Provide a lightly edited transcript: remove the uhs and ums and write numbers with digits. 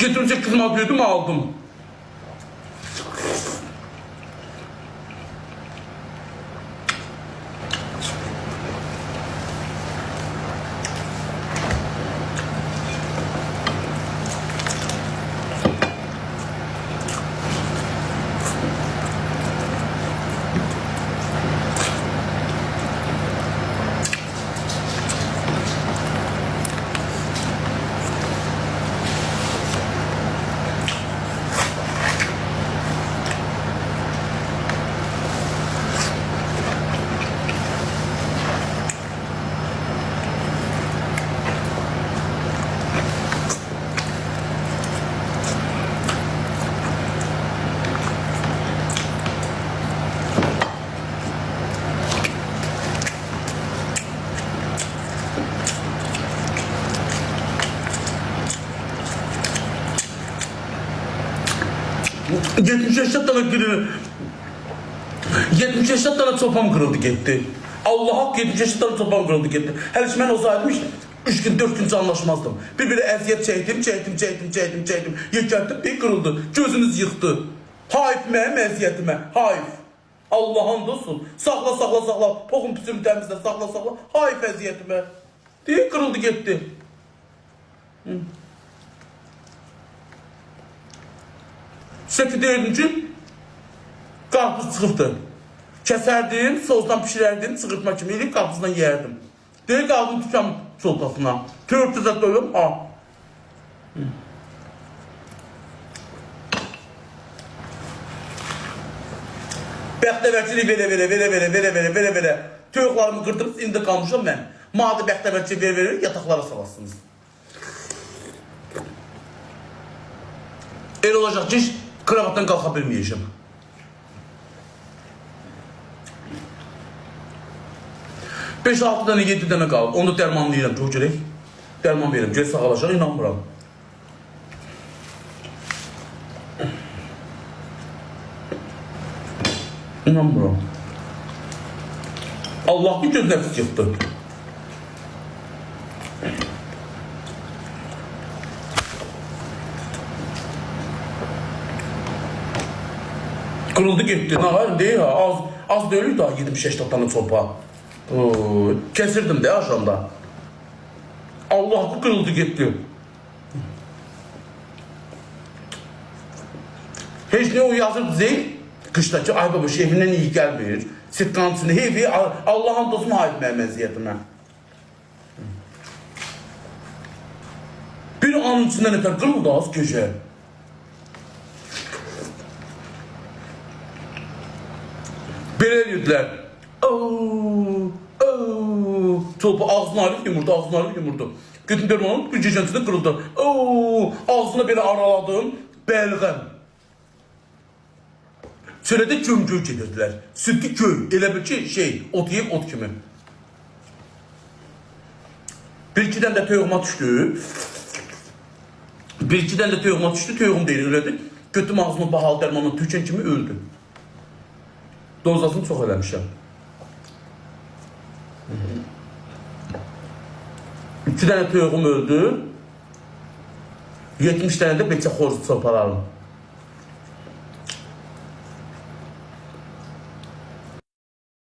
Getirdim 8 manat verdim, aldım. Yetmiş yaşında tane çopam kırıldı gitti. Allah hak 70 yaşında tane çopam kırıldı gitti. Hele ki ben o zayıfmış 3 gün 4 gün anlaşmazdım. Bir eziyet çektim. Yekərtdim bir kırıldı. Gözünüz yıktı. Hayf mənim əziyyətimə. Hayf. Allah'ın olsun. Sakla. Pokum püsümü temizle. Sakla. Hayf əziyyətimə. Diye kırıldı gitti. Şəkil deyirdim ki, qarpız çıxıbdı. Kəsərdim, sosdan pişirərdim, çıxırtma kimi eləyib qarpızdan yeyərdim. Deyir qaldım tükəm çolkasına. Törtüzə döyüm, ha. Bəxtəvərçilik verə. Töyüklarımı qırdırıb, indi qalmışam mən. Maddi bəxtəvərçilik verə, yataqlara salasınız. El olacaq ki, kravatdan qalxa bilməyəcəm. Beş 6 dənə, 7 dənə qalıb. Onu dərmanlayıram, çox gerək. Dərman verirəm, göz sağalacaq, inanmıram. İnanmıram. Allah bir göz nəfis yıxdı. Kırıldı gitti. Hayır değil ha. Az değil daha 70 tane sopa. Kesirdim de aşağıda. Allah kırıldı gitti. Hiç ne o yazır değil. Kıştaki ay baba şefinden iyi gelmiyor. Sitkansını hevi Allah'ın dostum hayır məməziyyətime. Bir anın içinden öter kırıldı az köşe. Belə edirdilər. Topu ağzını arayıb yumurdu. Götün dörmanın bir gecəncində qırıldı. Ağzını belə araladım. Bəlğəm. Çörədə göm-göy gedirdilər. Südlü göy. Elə bir ki, ot yiyib ot kimi. Bir-ikidən də töyüğüma düşdü. Töyüğüm deyil, elədir. Götüm ağzını bahalı dərmanla tükən kimi öldü. Dozasını çox eləmişəm. 2 dənə töyüğüm öldü. 70 dənə də beçə xoruz çopararım.